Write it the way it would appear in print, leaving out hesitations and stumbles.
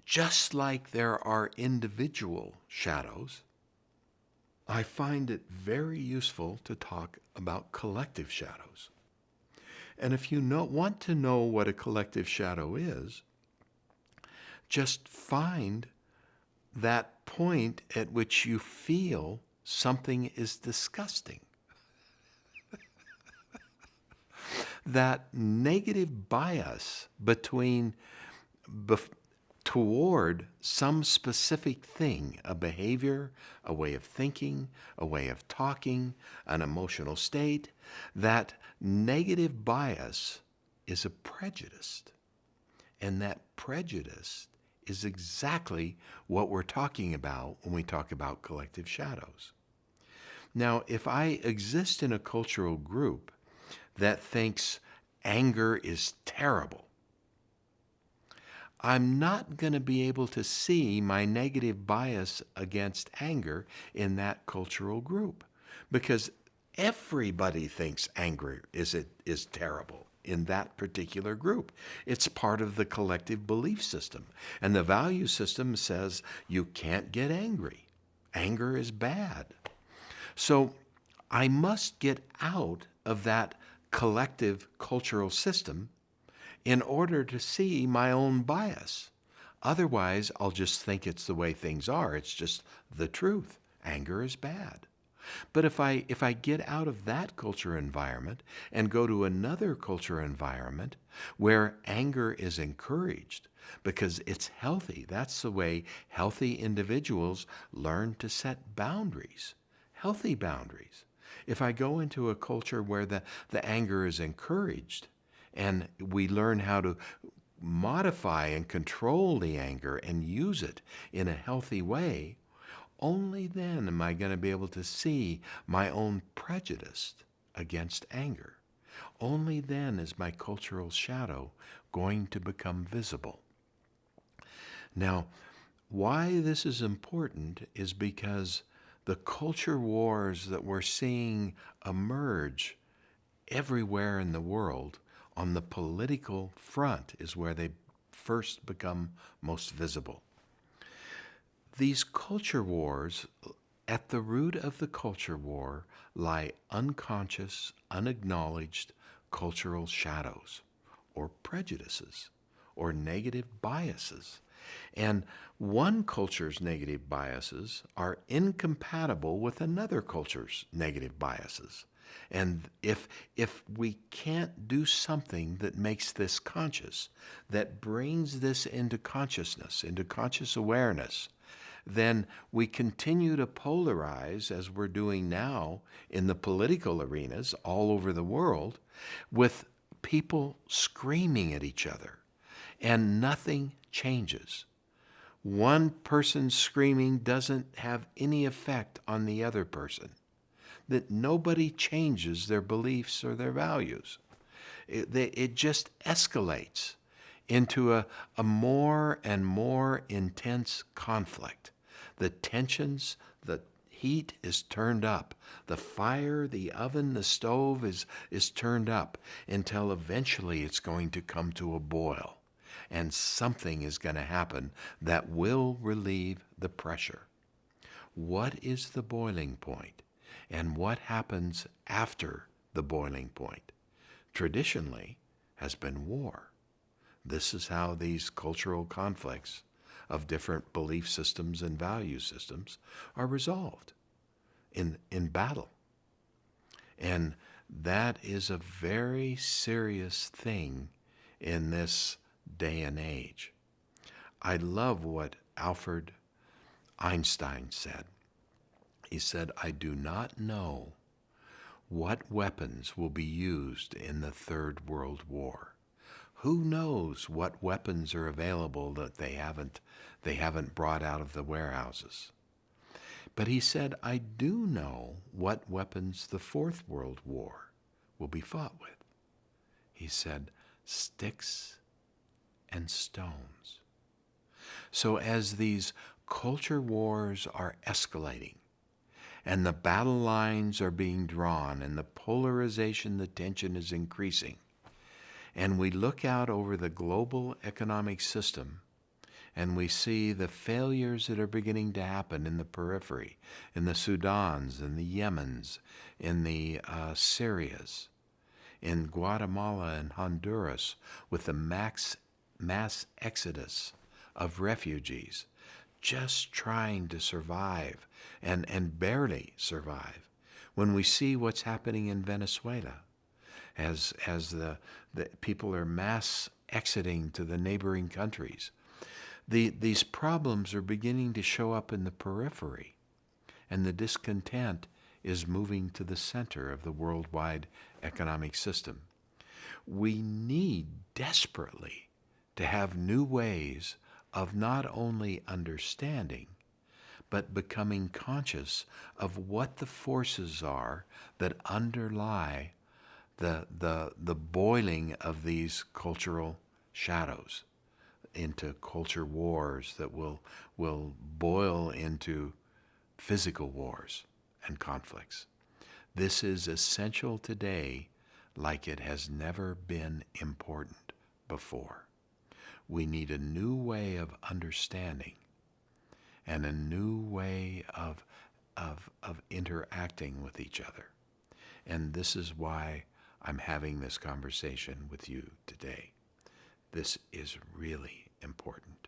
just like there are individual shadows, I find it very useful to talk about collective shadows. And if you want to know what a collective shadow is, just find that point at which you feel something is disgusting. That negative bias toward some specific thing, a behavior, a way of thinking, a way of talking, an emotional state, that negative bias is a prejudice. And that prejudice is exactly what we're talking about when we talk about collective shadows. Now, if I exist in a cultural group that thinks anger is terrible, I'm not going to be able to see my negative bias against anger in that cultural group, because everybody thinks anger is terrible in that particular group. It's part of the collective belief system. And the value system says you can't get angry. Anger is bad. So I must get out of that collective cultural system in order to see my own bias. Otherwise, I'll just think it's the way things are. It's just the truth. Anger is bad. But if I get out of that culture environment and go to another culture environment where anger is encouraged because it's healthy, that's the way healthy individuals learn to set boundaries, healthy boundaries. If I go into a culture where the anger is encouraged and we learn how to modify and control the anger and use it in a healthy way, only then am I going to be able to see my own prejudice against anger. Only then is my cultural shadow going to become visible. Now, why this is important is because the culture wars that we're seeing emerge everywhere in the world on the political front is where they first become most visible. These culture wars, at the root of the culture war lie unconscious, unacknowledged cultural shadows, or prejudices, or negative biases. And one culture's negative biases are incompatible with another culture's negative biases. And if we can't do something that makes this conscious, that brings this into consciousness, into conscious awareness, then we continue to polarize, as we're doing now in the political arenas all over the world, with people screaming at each other, and nothing changes. One person screaming doesn't have any effect on the other person, that nobody changes their beliefs or their values. It just escalates into a more and more intense conflict. The tensions, the heat is turned up. The fire, the oven, the stove is turned up until eventually it's going to come to a boil. And something is going to happen that will relieve the pressure. What is the boiling point? And what happens after the boiling point? Traditionally has been war. This is how these cultural conflicts of different belief systems and value systems are resolved in battle. And that is a very serious thing in this day and age. I love what Albert Einstein said. He said, "I do not know what weapons will be used in the Third World War. Who knows what weapons are available that they haven't brought out of the warehouses? But," he said, "I do know what weapons the Fourth World War will be fought with." He said, "Sticks and stones." So as these culture wars are escalating, and the battle lines are being drawn, and the polarization, the tension is increasing, and we look out over the global economic system, and we see the failures that are beginning to happen in the periphery, in the Sudans, in the Yemens, in the Syrias, in Guatemala and Honduras, with the mass exodus of refugees, just trying to survive and barely survive. When we see what's happening in Venezuela, as the people are mass exiting to the neighboring countries, these problems are beginning to show up in the periphery, and the discontent is moving to the center of the worldwide economic system. We need desperately to have new ways of not only understanding, but becoming conscious of what the forces are that underlie the boiling of these cultural shadows into culture wars that will boil into physical wars and conflicts. This is essential today like it has never been important before. We need a new way of understanding and a new way of interacting with each other. And this is why I'm having this conversation with you today. This is really important.